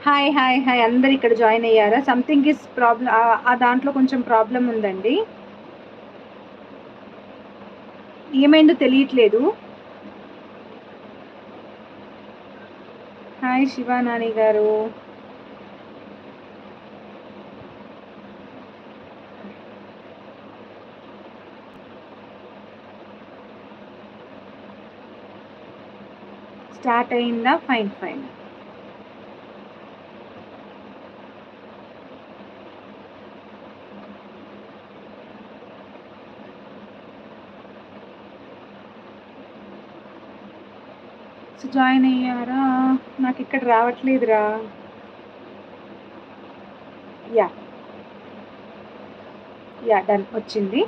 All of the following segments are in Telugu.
హాయ్ హాయ్ హాయ్ అందరు ఇక్కడ జాయిన్ అయ్యారా? Something is problem. ఆ దాంట్లో కొంచెం ప్రాబ్లం ఉందండి. ఏమైందో తెలియట్లేదు. హాయ్ శివానాని గారు. స్టార్ట్ అయిందా? Fine fine. సో జాయిన్ అయ్యారా? నాకు ఇక్కడ రావట్లేదురా. యా యా డన్ వచ్చింది.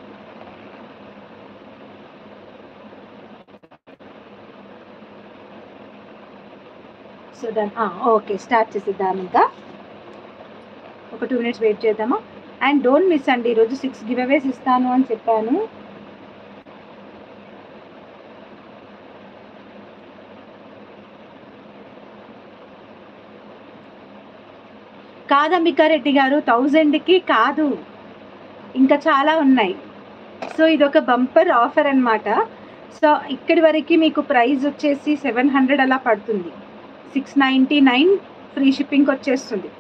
So done. ఓకే స్టార్ట్ చేసేద్దాం. ఇంకా ఒక 2 minutes వెయిట్ చేద్దామా? అండ్ డోంట్ మిస్ అండి, ఈరోజు 6 గివ్ అవేస్ ఇస్తాను అని చెప్పాను. కాదంబికారెడ్డి గారు, 1000కి కాదు, ఇంకా చాలా ఉన్నాయి. సో ఇది ఒక బంపర్ ఆఫర్ అన్నమాట. సో ఇక్కడి వరకు మీకు ప్రైస్ వచ్చేసి 700 అలా పడుతుంది. 699 ఫ్రీ షిప్పింగ్ వచ్చేస్తుంది.